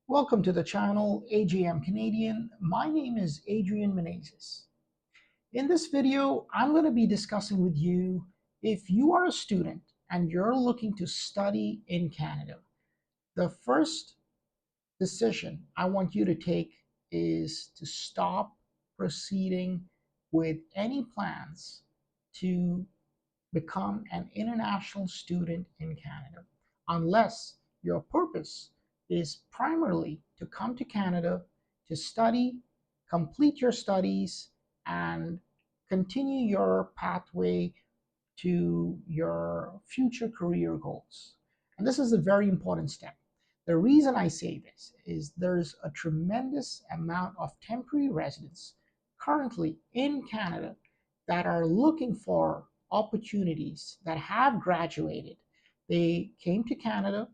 Welcome to the channel AGM Canadian. My name is Adrian Menezes. In this video, I'm going to be discussing with you if you are a student and you're looking to study in Canada. The first decision I want you to take is to stop proceeding with any plans to become an international student in Canada, unless your purpose is primarily to come to Canada to study, complete your studies, and continue your pathway to your future career goals. And this is a very important step. The reason I say this is there's a tremendous amount of temporary residents currently in Canada that are looking for opportunities, that have graduated. They came to Canada,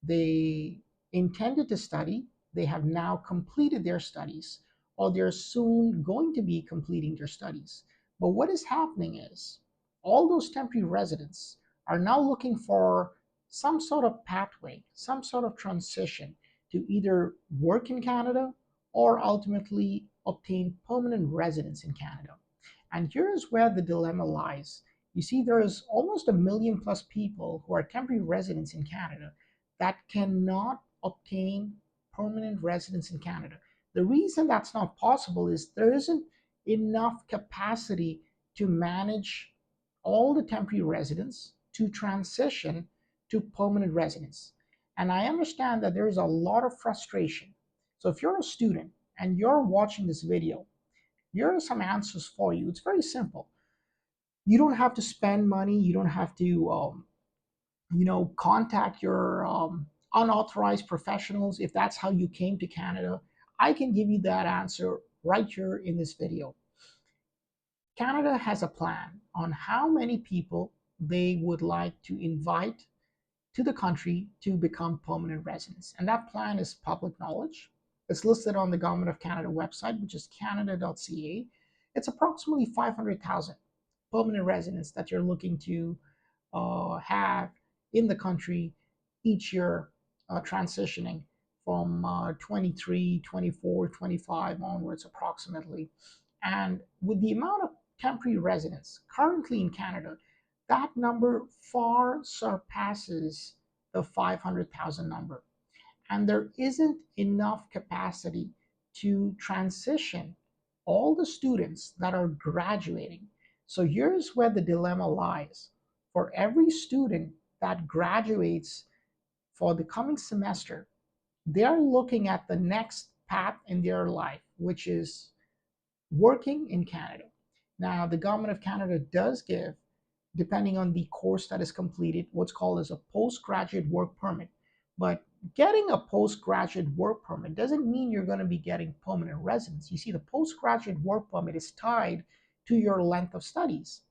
they intended to study, they have now completed their studies, or they're soon going to be completing their studies. But what is happening is all those temporary residents are now looking for some sort of pathway, some sort of transition to either work in Canada or ultimately obtain permanent residence in Canada. And here's where the dilemma lies. You see, there's almost a million plus people who are temporary residents in Canada that cannot obtain permanent residence in Canada. The reason that's not possible is there isn't enough capacity to manage all the temporary residents to transition to permanent residence. And I understand that there is a lot of frustration. So if you're a student and you're watching this video, here are some answers for you. It's very simple. You don't have to spend money. You don't have to contact your unauthorized professionals if that's how you came to Canada. I can give you that answer right here in this video. Canada has a plan on how many people they would like to invite to the country to become permanent residents. And that plan is public knowledge. It's listed on the Government of Canada website, which is canada.ca. It's approximately 500,000 permanent residents that you're looking to have in the country each year, transitioning from 23, 24, 25 onwards approximately. And with the amount of temporary residents currently in Canada, that number far surpasses the 500,000 number. And there isn't enough capacity to transition all the students that are graduating. So here's where the dilemma lies. For every student that graduates for the coming semester, they're looking at the next path in their life, which is working in Canada. Now, the Government of Canada does give, depending on the course that is completed, what's called as a postgraduate work permit. But getting a postgraduate work permit doesn't mean you're going to be getting permanent residence. You see, the postgraduate work permit is tied to your length of studies.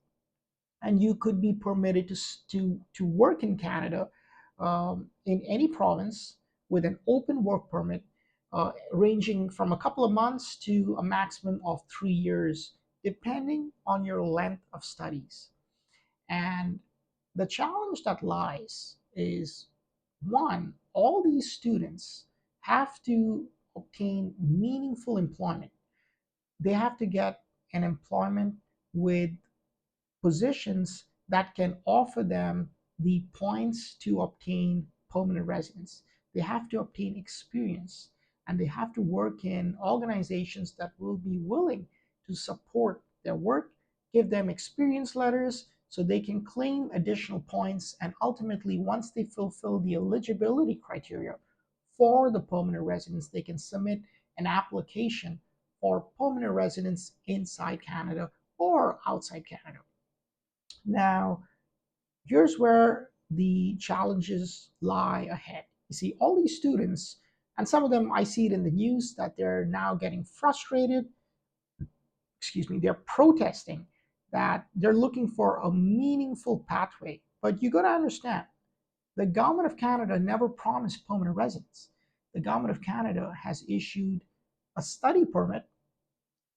And you could be permitted to work in Canada in any province with an open work permit ranging from a couple of months to a maximum of 3 years, depending on your length of studies. And the challenge that lies is one, all these students have to obtain meaningful employment. They have to get an employment with positions that can offer them the points to obtain permanent residence. They have to obtain experience and they have to work in organizations that will be willing to support their work, give them experience letters so they can claim additional points. And ultimately, once they fulfill the eligibility criteria for the permanent residence, they can submit an application for permanent residence inside Canada or outside Canada. Now, here's where the challenges lie ahead. You see, all these students, and some of them I see it in the news that they're now getting frustrated. Excuse me, they're protesting that they're looking for a meaningful pathway. But you got to understand, the Government of Canada never promised permanent residence. The Government of Canada has issued a study permit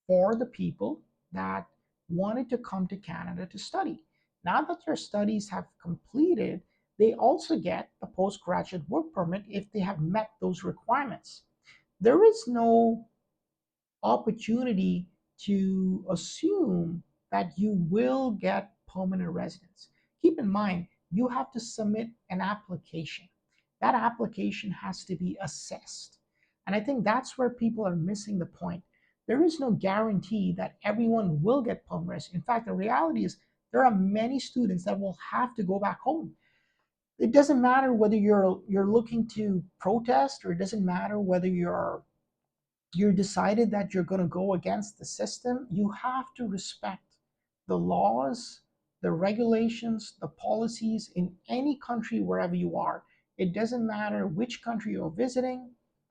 for the people that wanted to come to Canada to study. Now that their studies have completed, They also get the postgraduate work permit if they have met those requirements. There is no opportunity to assume that you will get permanent residence. Keep in mind, you have to submit an application. That application has to be assessed. And I think that's where people are missing the point. There is no guarantee that everyone will get permanent residence. In fact, the reality is there are many students that will have to go back home. It doesn't matter whether you're looking to protest, or it doesn't matter whether you're decided that you're going to go against the system. You have to respect the laws, the regulations, the policies in any country wherever you are. It doesn't matter which country you're visiting,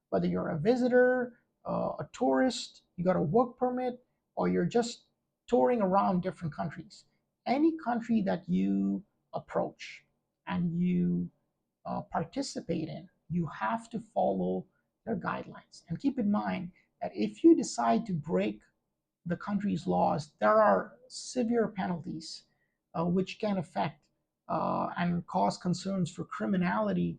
whether you're a visitor, a tourist, you got a work permit, or you're just touring around different countries. Any country that you approach and you participate in, you have to follow their guidelines. And keep in mind that if you decide to break the country's laws, there are severe penalties which can affect and cause concerns for criminality,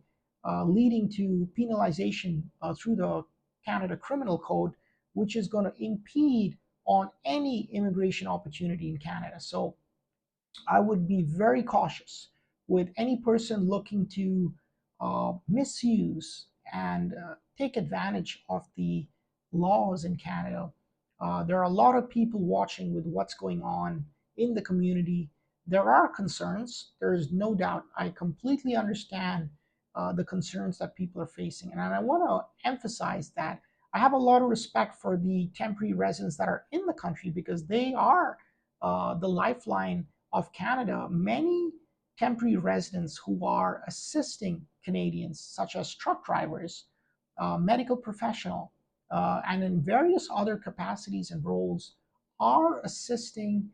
leading to penalization through the Canada Criminal Code, which is going to impede on any immigration opportunity in Canada. So I would be very cautious with any person looking to misuse and take advantage of the laws in Canada. There are a lot of people watching with what's going on in the community. There are concerns. There is no doubt. I completely understand the concerns that people are facing. And I want to emphasize that I have a lot of respect for the temporary residents that are in the country because they are the lifeline of Canada. Many temporary residents who are assisting Canadians, such as truck drivers, medical professional, and in various other capacities and roles, are assisting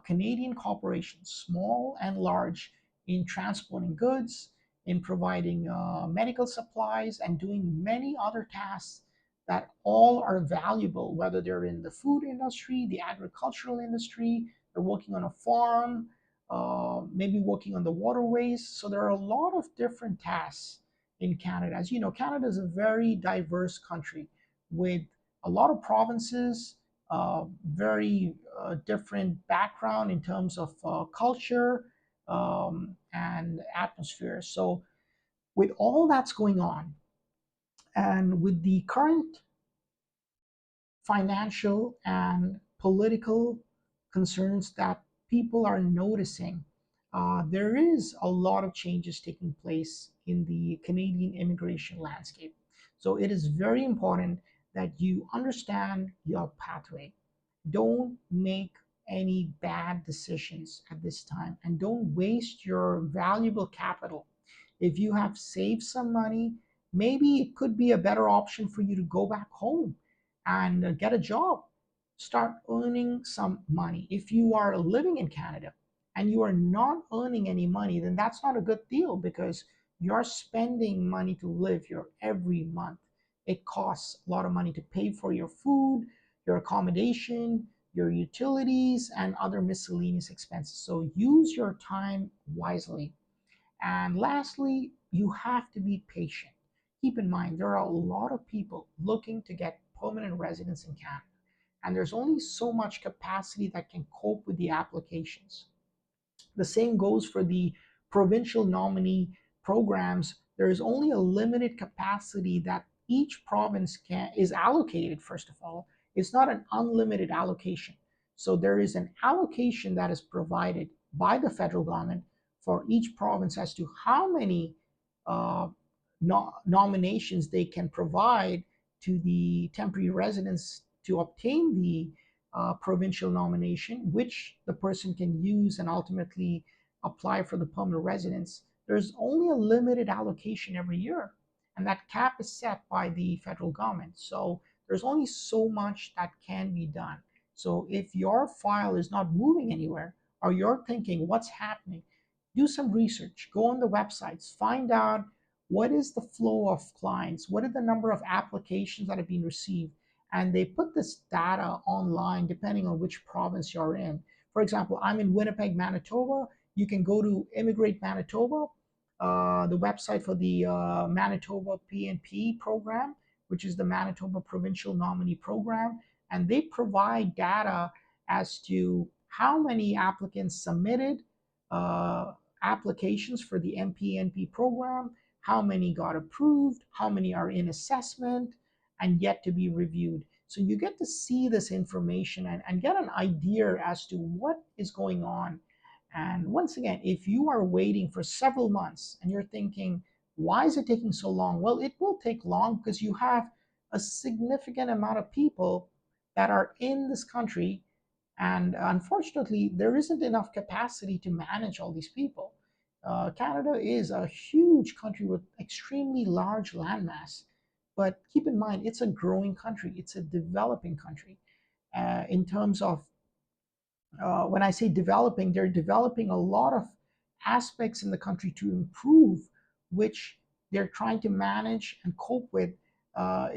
Canadian corporations, small and large, in transporting goods, in providing medical supplies, and doing many other tasks that all are valuable, whether they're in the food industry, the agricultural industry, they're working on a farm, maybe working on the waterways. So there are a lot of different tasks in Canada. As you know, Canada is a very diverse country with a lot of provinces, very different background in terms of culture and atmosphere. So with all that's going on, and with the current financial and political concerns that people are noticing, there is a lot of changes taking place in the Canadian immigration landscape. So it is very important that you understand your pathway. Don't make any bad decisions at this time, and don't waste your valuable capital. If you have saved some money, maybe it could be a better option for you to go back home and get a job, start earning some money. If you are living in Canada and you are not earning any money, then that's not a good deal because you're spending money to live here every month. It costs a lot of money to pay for your food, your accommodation, your utilities, and other miscellaneous expenses. So use your time wisely. And lastly, you have to be patient. Keep in mind, there are a lot of people looking to get permanent residence in Canada, and there's only so much capacity that can cope with the applications. The same goes for the provincial nominee programs. There is only a limited capacity that each province is allocated. First of all, it's not an unlimited allocation. So there is an allocation that is provided by the federal government for each province as to how many uh, nominations they can provide to the temporary residents to obtain the provincial nomination, which the person can use and ultimately apply for the permanent residence. There's only a limited allocation every year, and that cap is set by the federal government. So there's only so much that can be done. So if your file is not moving anywhere, or you're thinking, what's happening? Do some research, go on the websites, find out what is the flow of clients, what are the number of applications that have been received, and they put this data online depending on which province you're in. For example, I'm in Winnipeg, Manitoba. You can go to Immigrate Manitoba, the website for the Manitoba PNP program, which is the Manitoba Provincial Nominee Program, and they provide data as to how many applicants submitted uh, applications for the MPNP program, how many got approved, how many are in assessment and yet to be reviewed. So you get to see this information and get an idea as to what is going on. And once again, if you are waiting for several months and you're thinking, why is it taking so long? Well, it will take long because you have a significant amount of people that are in this country. And unfortunately, there isn't enough capacity to manage all these people. Canada is a huge country with extremely large landmass. But keep in mind, it's a growing country, it's a developing country. In terms of when I say developing, they're developing a lot of aspects in the country to improve, which they're trying to manage and cope with. Uh,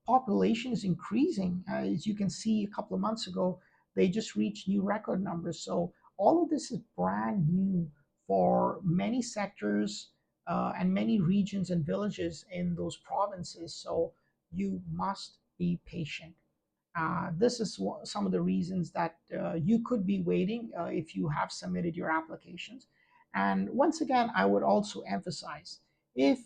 Population is increasing. As you can see, a couple of months ago, they just reached new record numbers. So all of this is brand new for many sectors and many regions and villages in those provinces. So you must be patient. This is some of the reasons that you could be waiting if you have submitted your applications. And once again, I would also emphasize if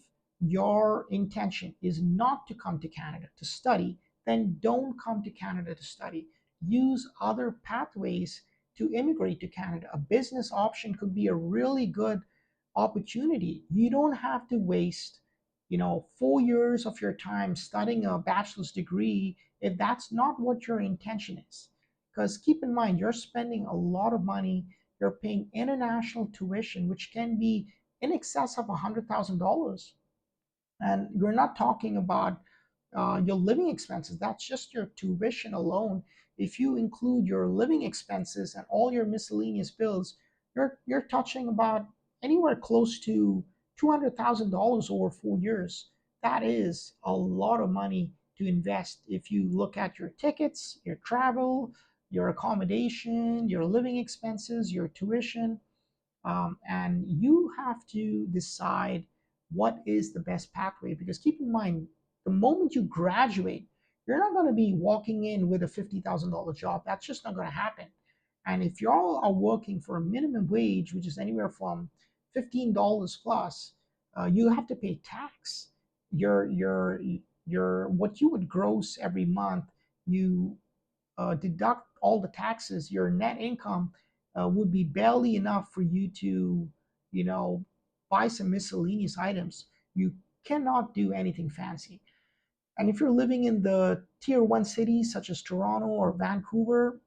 your intention is not to come to Canada to study, then don't come to Canada to study. Use other pathways to immigrate to Canada. A business option could be a really good opportunity. You don't have to waste, 4 years of your time studying a bachelor's degree if that's not what your intention is. Because keep in mind, you're spending a lot of money, you're paying international tuition, which can be in excess of $100,000. And you're not talking about your living expenses. That's just your tuition alone. If you include your living expenses and all your miscellaneous bills, you're touching about anywhere close to $200,000 over 4 years. That is a lot of money to invest if you look at your tickets, your travel, your accommodation, your living expenses, your tuition, and you have to decide what is the best pathway, because keep in mind, the moment you graduate, you're not going to be walking in with a $50,000 job. That's just not going to happen. And if y'all are working for a minimum wage, which is anywhere from $15 plus, you have to pay tax. Your what you would gross every month, you deduct all the taxes, your net income would be barely enough for you to, you know, buy some miscellaneous items. You cannot do anything fancy. And if you're living in the tier one cities such as Toronto or Vancouver,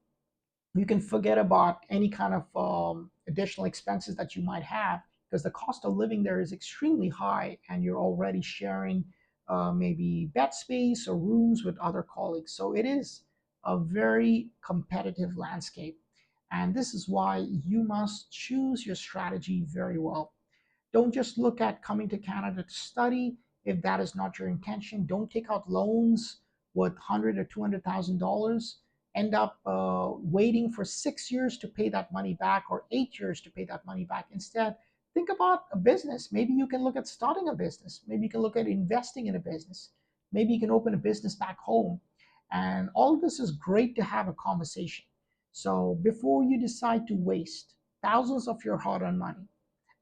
you can forget about any kind of additional expenses that you might have, because the cost of living there is extremely high and you're already sharing maybe bed space or rooms with other colleagues. So it is a very competitive landscape. And this is why you must choose your strategy very well. Don't just look at coming to Canada to study if that is not your intention. Don't take out loans with $100,000 or $200,000. End up waiting for 6 years to pay that money back or 8 years to pay that money back. Instead, think about a business. Maybe you can look at starting a business. Maybe you can look at investing in a business. Maybe you can open a business back home. And all of this is great to have a conversation. So before you decide to waste thousands of your hard earned money,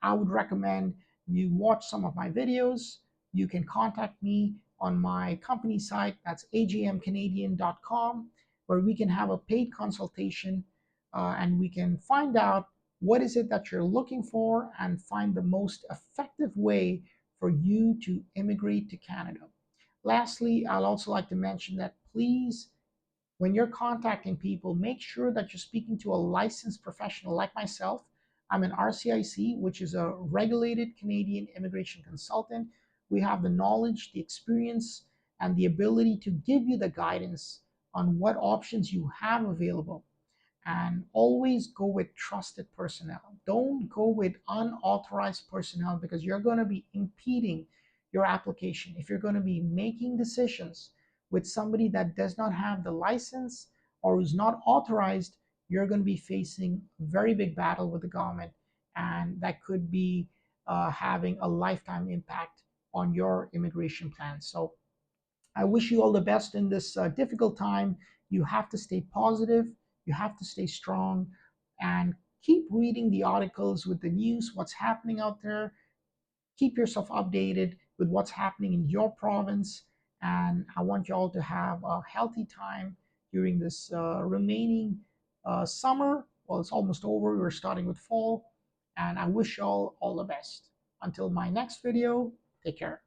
I would recommend you watch some of my videos. You can contact me on my company site, that's agmcanadian.com, where we can have a paid consultation and we can find out what is it that you're looking for and find the most effective way for you to immigrate to Canada. Lastly, I'd also like to mention that please, when you're contacting people, make sure that you're speaking to a licensed professional like myself. I'm an RCIC, which is a regulated Canadian immigration consultant. We have the knowledge, the experience, and the ability to give you the guidance on what options you have available. And always go with trusted personnel. Don't go with unauthorized personnel, because you're going to be impeding your application. If you're going to be making decisions with somebody that does not have the license or who's not authorized, you're going to be facing a very big battle with the government. And that could be having a lifetime impact on your immigration plans. So I wish you all the best in this difficult time. You have to stay positive, you have to stay strong, and keep reading the articles with the news, what's happening out there. Keep yourself updated with what's happening in your province. And I want you all to have a healthy time during this remaining summer. Well, it's almost over. We're starting with fall. And I wish you all the best. Until my next video, take care.